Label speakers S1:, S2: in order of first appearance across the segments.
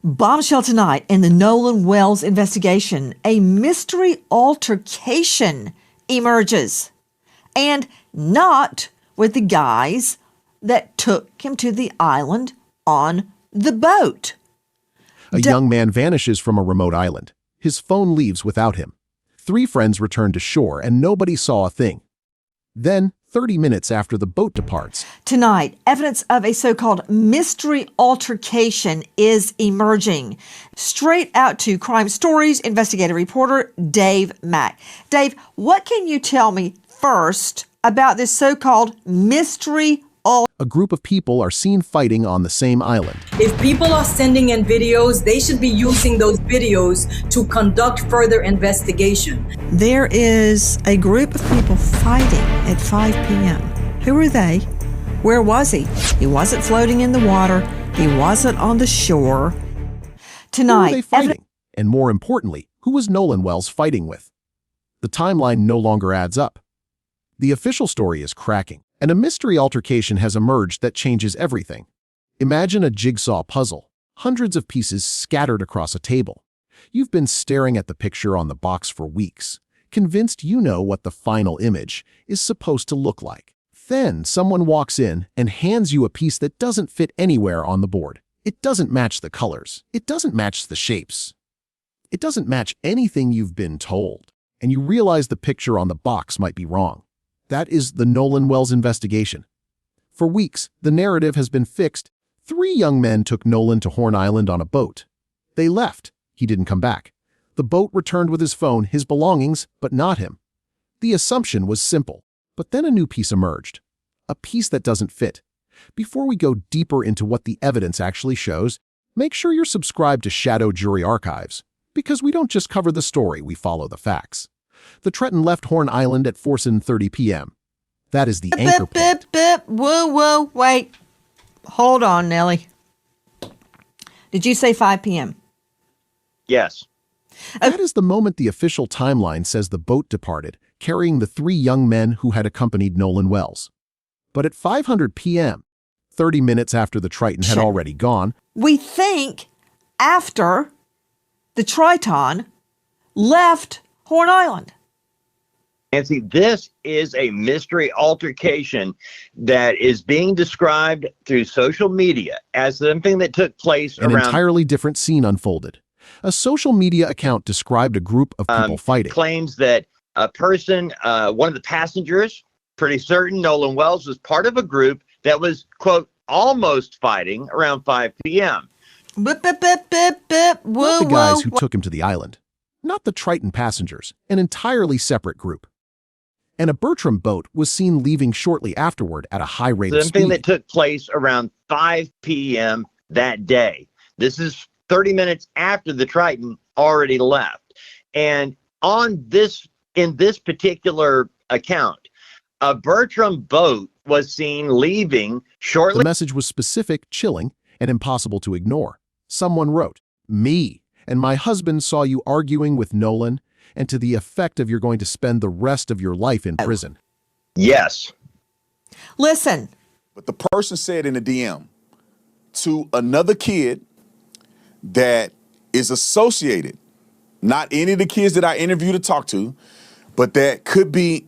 S1: Bombshell tonight in the Nolan Wells investigation. A mystery altercation emerges. And not with the guys that took him to the island on the boat.
S2: A young man vanishes from a remote island. His phone leaves without him. 3 friends return to shore and nobody saw a thing. Then, 30 minutes after the boat departs.
S1: Tonight, evidence of a so-called mystery altercation is emerging. Straight out to Crime Stories investigative reporter Dave Mack. Dave, what can you tell me first about this so-called mystery
S2: A group of people are seen fighting on the same island.
S3: If people are sending in videos, they should be using those videos to conduct further investigation.
S1: There is a group of people fighting at 5 p.m. Who are they? Where was he? He wasn't floating in the water. He wasn't on the shore. Tonight,
S2: who were they fighting? And more importantly, who was Nolan Wells fighting with? The timeline no longer adds up. The official story is cracking, and a mystery altercation has emerged that changes everything. Imagine a jigsaw puzzle, hundreds of pieces scattered across a table. You've been staring at the picture on the box for weeks, convinced you know what the final image is supposed to look like. Then someone walks in and hands you a piece that doesn't fit anywhere on the board. It doesn't match the colors. It doesn't match the shapes. It doesn't match anything you've been told. And you realize the picture on the box might be wrong. That is the Nolan Wells investigation. For weeks, the narrative has been fixed. 3 young men took Nolan to Horn Island on a boat. They left. He didn't come back. The boat returned with his phone, his belongings, but not him. The assumption was simple, but then a new piece emerged. A piece that doesn't fit. Before we go deeper into what the evidence actually shows, make sure you're subscribed to Shadow Jury Archives, because we don't just cover the story, we follow the facts. The Trenton left Horn Island at 4:30 p.m. That is the anchor point.
S1: Whoa, wait. Hold on, Nellie. Did you say 5 p.m.?
S4: Yes.
S2: That is the moment the official timeline says the boat departed, carrying the 3 young men who had accompanied Nolan Wells. But at 5:00 p.m., 30 minutes after the Triton had already gone,
S1: we think after the Triton left Horn Island.
S4: Nancy, this is a mystery altercation that is being described through social media as something that took place
S2: an
S4: around...
S2: entirely different scene unfolded. A social media account described a group of people fighting.
S4: Claims that a person, one of the passengers, pretty certain Nolan Wells, was part of a group that was, quote, almost fighting around 5 p.m.
S1: Not
S2: the guys who took him to the island. Not the Triton passengers, an entirely separate group. And a Bertram boat was seen leaving shortly afterward at a high rate of speed.
S4: Something that took place around 5 p.m. that day. This is 30 minutes after the Triton already left. And in this particular account, a Bertram boat was seen leaving shortly.
S2: The message was specific, chilling, and impossible to ignore. Someone wrote, "Me and my husband saw you arguing with Nolan, and to the effect of you're going to spend the rest of your life in prison."
S4: Yes.
S1: Listen.
S5: But the person said in the DM to another kid that is associated, not any of the kids that I interviewed or talked to, but that could be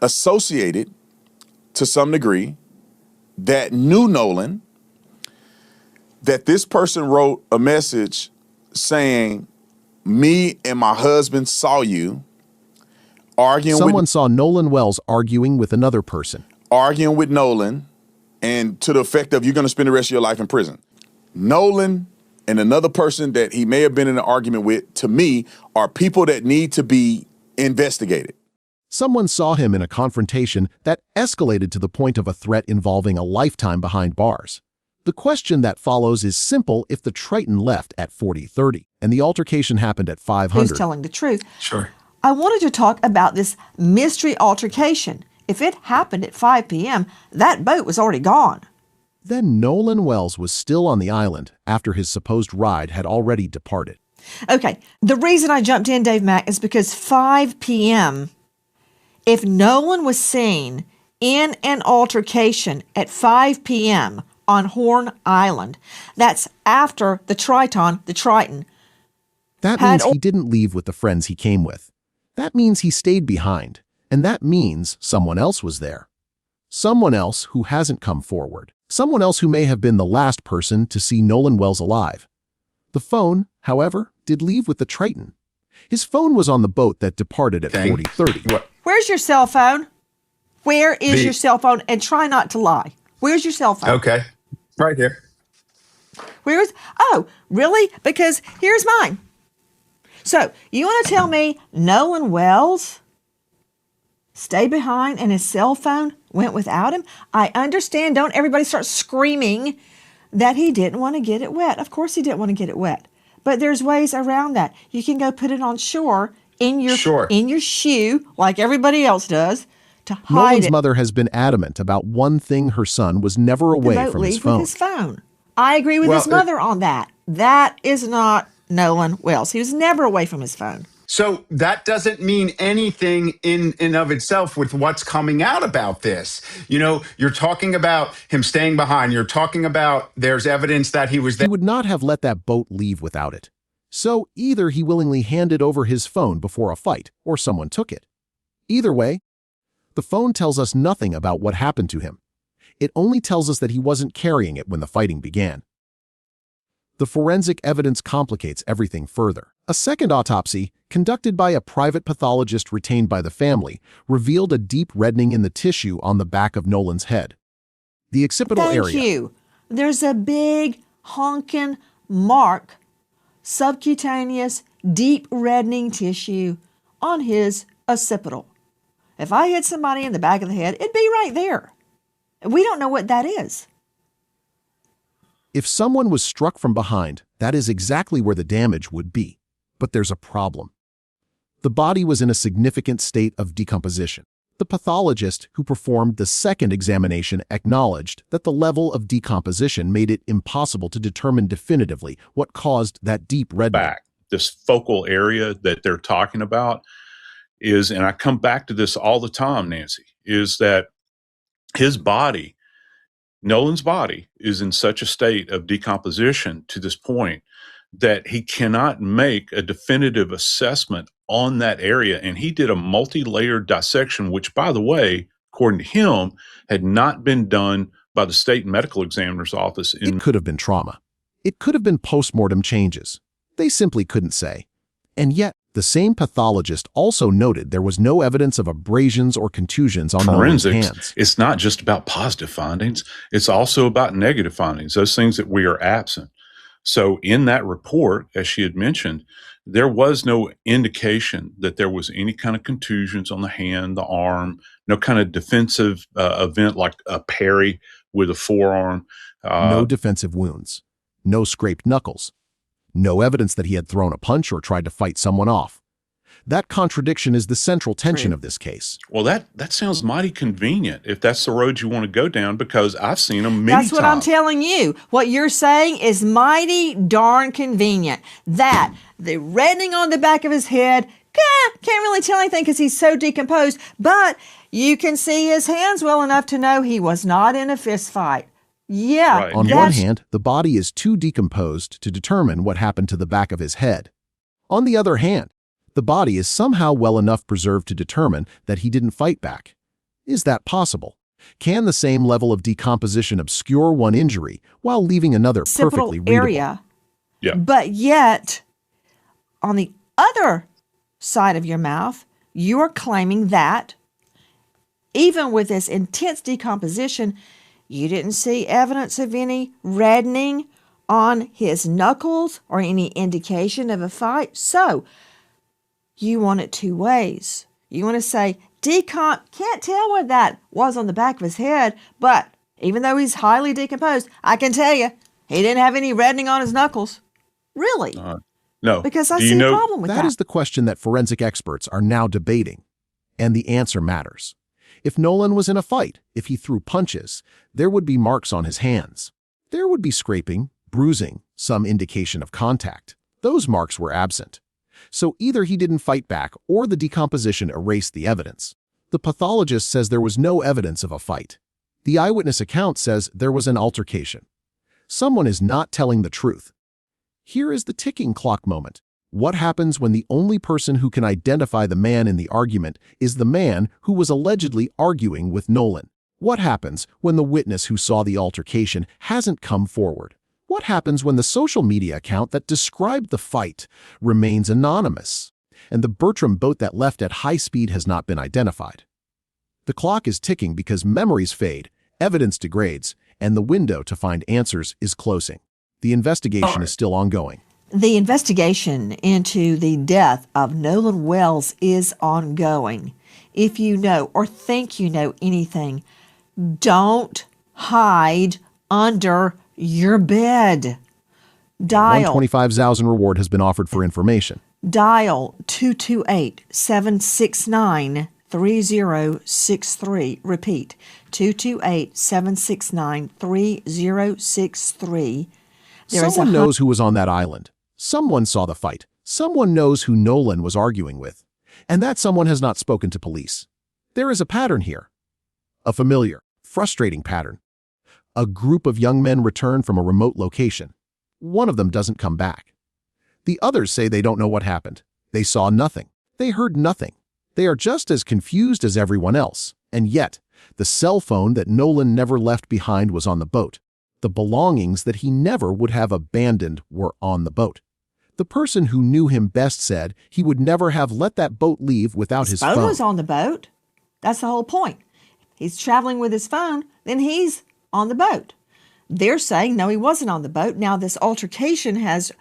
S5: associated to some degree, that knew Nolan, that this person wrote a message saying, "Me and my husband saw you arguing."
S2: Someone saw Nolan Wells arguing with another person.
S5: Arguing with Nolan, and to the effect of, you're going to spend the rest of your life in prison. Nolan and another person that he may have been in an argument with, to me, are people that need to be investigated.
S2: Someone saw him in a confrontation that escalated to the point of a threat involving a lifetime behind bars. The question that follows is simple. If the Triton left at 40:30 and the altercation happened at 500.
S1: Who's telling the truth?
S6: Sure.
S1: I wanted to talk about this mystery altercation. If it happened at 5 p.m., that boat was already gone.
S2: Then Nolan Wells was still on the island after his supposed ride had already departed.
S1: Okay, the reason I jumped in, Dave Mack, is because 5 p.m., if Nolan was seen in an altercation at 5 p.m. on Horn Island. That's after the Triton.
S2: That means he didn't leave with the friends he came with. That means he stayed behind. And that means someone else was there. Someone else who hasn't come forward. Someone else who may have been the last person to see Nolan Wells alive. The phone, however, did leave with the Triton. His phone was on the boat that departed at 40:30.
S1: Where's your cell phone? Where is your cell phone? And try not to lie. Where's your cell phone?
S6: Okay. Right here.
S1: Oh, really? Because here's mine. So, you want to tell me Nolan Wells stayed behind and his cell phone went without him? I understand. Don't everybody start screaming that he didn't want to get it wet. Of course he didn't want to get it wet. But there's ways around that. You can go put it on shore in your shoe like everybody else does to hide
S2: Nolan's
S1: it.
S2: mother has been adamant about one thing: her son was never away from his phone.
S1: With his phone. I agree with his mother on that. That is not Nolan Wells. He was never away from his phone.
S6: So that doesn't mean anything in and of itself with what's coming out about this. You know, you're talking about him staying behind. You're talking about there's evidence that he was there.
S2: He would not have let that boat leave without it. So either he willingly handed over his phone before a fight, or someone took it. Either way, the phone tells us nothing about what happened to him. It only tells us that he wasn't carrying it when the fighting began. The forensic evidence complicates everything further. A second autopsy, conducted by a private pathologist retained by the family, revealed a deep reddening in the tissue on the back of Nolan's head. The occipital area.
S1: Thank you. There's a big honking mark, subcutaneous, deep reddening tissue on his occipital. If I hit somebody in the back of the head, it'd be right there. We don't know what that is.
S2: If someone was struck from behind, that is exactly where the damage would be. But there's a problem. The body was in a significant state of decomposition. The pathologist who performed the second examination acknowledged that the level of decomposition made it impossible to determine definitively what caused that deep reddening.
S7: This focal area that they're talking about is, and I come back to this all the time, Nancy, is that his body, Nolan's body, is in such a state of decomposition to this point that he cannot make a definitive assessment on that area. And he did a multi-layered dissection, which, by the way, according to him, had not been done by the state medical examiner's office.
S2: It could have been trauma. It could have been postmortem changes. They simply couldn't say. And yet, the same pathologist also noted there was no evidence of abrasions or contusions on Nolan's hands.
S7: It's not just about positive findings. It's also about negative findings, those things that we are absent. So in that report, as she had mentioned, there was no indication that there was any kind of contusions on the hand, the arm, no kind of defensive event like a parry with a forearm.
S2: No defensive wounds. No scraped knuckles. No evidence that he had thrown a punch or tried to fight someone off. That contradiction is the central tension of this case.
S7: Well, that sounds mighty convenient if that's the road you want to go down, because I've seen them many times.
S1: That's what I'm telling you. What you're saying is mighty darn convenient. That the reddening on the back of his head, can't really tell anything because he's so decomposed, but you can see his hands well enough to know he was not in a fist fight. Yeah.
S7: Right.
S2: On one hand, the body is too decomposed to determine what happened to the back of his head. On the other hand, the body is somehow well enough preserved to determine that he didn't fight back. Is that possible? Can the same level of decomposition obscure one injury while leaving another perfectly readable?
S1: Area. Yeah. But yet, on the other side of your mouth, you are claiming that even with this intense decomposition, you didn't see evidence of any reddening on his knuckles or any indication of a fight. So, you want it two ways. You want to say, can't tell what that was on the back of his head, but even though he's highly decomposed, I can tell you, he didn't have any reddening on his knuckles. Really?
S7: No.
S1: Because I see a problem with that.
S2: That is the question that forensic experts are now debating, and the answer matters. If Nolan was in a fight, if he threw punches, there would be marks on his hands. There would be scraping, bruising, some indication of contact. Those marks were absent. So either he didn't fight back or the decomposition erased the evidence. The pathologist says there was no evidence of a fight. The eyewitness account says there was an altercation. Someone is not telling the truth. Here is the ticking clock moment. What happens when the only person who can identify the man in the argument is the man who was allegedly arguing with Nolan? What happens when the witness who saw the altercation hasn't come forward? What happens when the social media account that described the fight remains anonymous, and the Bertram boat that left at high speed has not been identified? The clock is ticking because memories fade, evidence degrades, and the window to find answers is closing. The investigation is still ongoing.
S1: The investigation into the death of Nolan Wells is ongoing. If you know or think you know anything, don't hide under your bed. Dial
S2: 125,000 reward has been offered for information.
S1: Dial 228-769-3063. Repeat, 228-769-3063.
S2: Someone knows who was on that island. Someone saw the fight. Someone knows who Nolan was arguing with. And that someone has not spoken to police. There is a pattern here. A familiar, frustrating pattern. A group of young men return from a remote location. One of them doesn't come back. The others say they don't know what happened. They saw nothing. They heard nothing. They are just as confused as everyone else. And yet, the cell phone that Nolan never left behind was on the boat. The belongings that he never would have abandoned were on the boat. The person who knew him best said he would never have let that boat leave without his phone.
S1: His phone was on the boat. That's the whole point. He's traveling with his phone, then he's on the boat. They're saying, no, he wasn't on the boat. Now this altercation has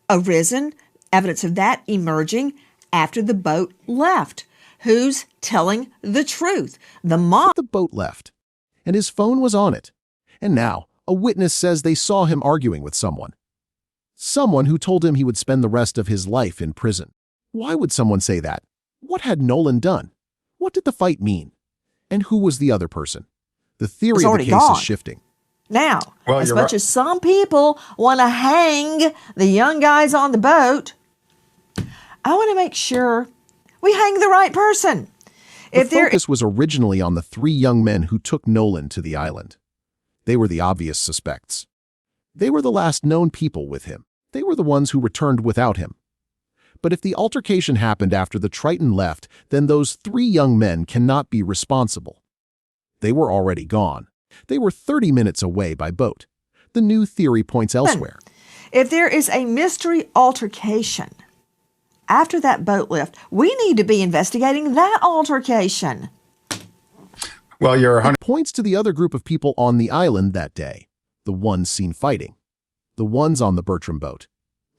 S1: arisen, evidence of that emerging after the boat left. Who's telling the truth? The
S2: boat left, and his phone was on it. And now, a witness says they saw him arguing with someone. Someone who told him he would spend the rest of his life in prison. Why would someone say that? What had Nolan done? What did the fight mean? And who was the other person? The theory of the case is shifting.
S1: Now, as much as some people want to hang the young guys on the boat, I want to make sure we hang the right person.
S2: The focus was originally on the 3 young men who took Nolan to the island. They were the obvious suspects. They were the last known people with him. They were the ones who returned without him. But if the altercation happened after the Triton left, then those 3 young men cannot be responsible. They were already gone. They were 30 minutes away by boat. The new theory points elsewhere.
S1: If there is a mystery altercation after that boat lift, we need to be investigating that altercation.
S6: Well,
S2: It points to the other group of people on the island that day. The ones seen fighting. The ones on the Bertram boat.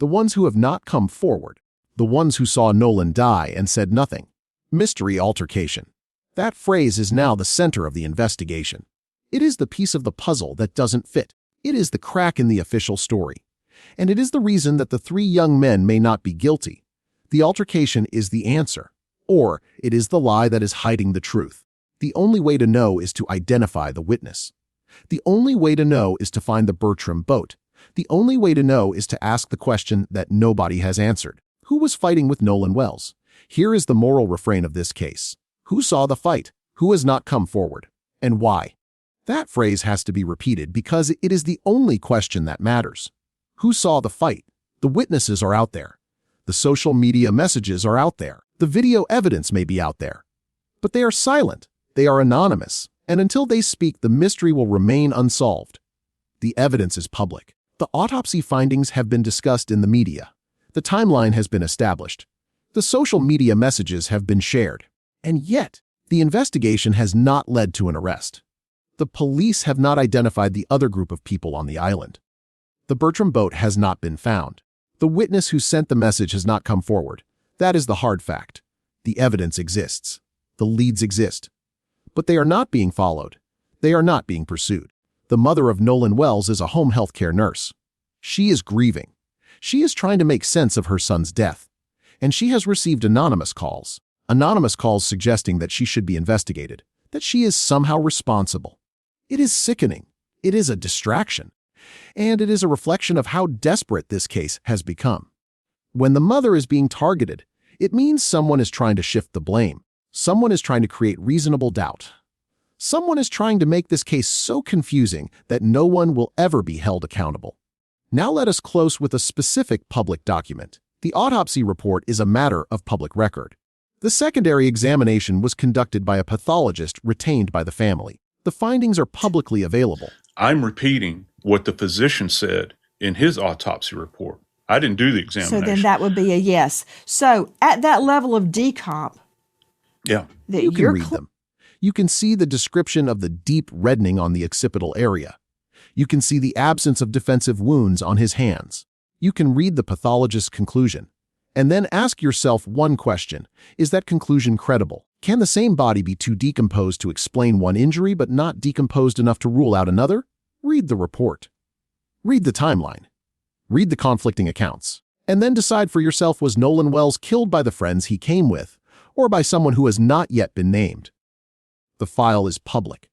S2: The ones who have not come forward. The ones who saw Nolan die and said nothing. Mystery altercation. That phrase is now the center of the investigation. It is the piece of the puzzle that doesn't fit. It is the crack in the official story. And it is the reason that the 3 young men may not be guilty. The altercation is the answer. Or it is the lie that is hiding the truth. The only way to know is to identify the witness. The only way to know is to find the Bertram boat. The only way to know is to ask the question that nobody has answered. Who was fighting with Nolan Wells? Here is the moral refrain of this case. Who saw the fight? Who has not come forward? And why? That phrase has to be repeated because it is the only question that matters. Who saw the fight? The witnesses are out there. The social media messages are out there. The video evidence may be out there. But they are silent. They are anonymous. And until they speak, the mystery will remain unsolved. The evidence is public. The autopsy findings have been discussed in the media. The timeline has been established. The social media messages have been shared. And yet, the investigation has not led to an arrest. The police have not identified the other group of people on the island. The Bertram boat has not been found. The witness who sent the message has not come forward. That is the hard fact. The evidence exists. The leads exist. But they are not being followed. They are not being pursued. The mother of Nolan Wells is a home health care nurse. She is grieving. She is trying to make sense of her son's death. And she has received anonymous calls. Anonymous calls suggesting that she should be investigated, that she is somehow responsible. It is sickening. It is a distraction. And it is a reflection of how desperate this case has become. When the mother is being targeted, it means someone is trying to shift the blame. Someone is trying to create reasonable doubt. Someone is trying to make this case so confusing that no one will ever be held accountable. Now let us close with a specific public document. The autopsy report is a matter of public record. The secondary examination was conducted by a pathologist retained by the family. The findings are publicly available.
S7: I'm repeating what the physician said in his autopsy report. I didn't do the examination.
S1: So then that would be a yes. So at that level of decomp,
S7: yeah,
S1: that
S2: You can
S1: you're
S2: read them. You can see the description of the deep reddening on the occipital area. You can see the absence of defensive wounds on his hands. You can read the pathologist's conclusion. And then ask yourself one question. Is that conclusion credible? Can the same body be too decomposed to explain one injury but not decomposed enough to rule out another? Read the report. Read the timeline. Read the conflicting accounts. And then decide for yourself, was Nolan Wells killed by the friends he came with or by someone who has not yet been named? The file is public.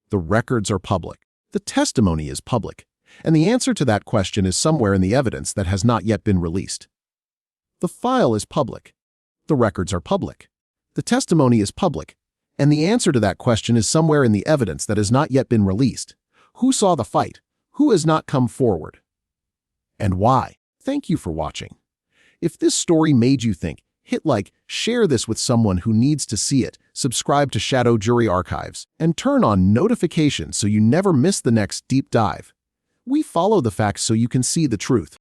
S2: The records are public. The testimony is public. And the answer to that question is somewhere in the evidence that has not yet been released. The file is public. The records are public. The testimony is public. And the answer to that question is somewhere in the evidence that has not yet been released. Who saw the fight? Who has not come forward? And why? Thank you for watching. If this story made you think, hit like, share this with someone who needs to see it, subscribe to Shadow Jury Archives, and turn on notifications so you never miss the next deep dive. We follow the facts so you can see the truth.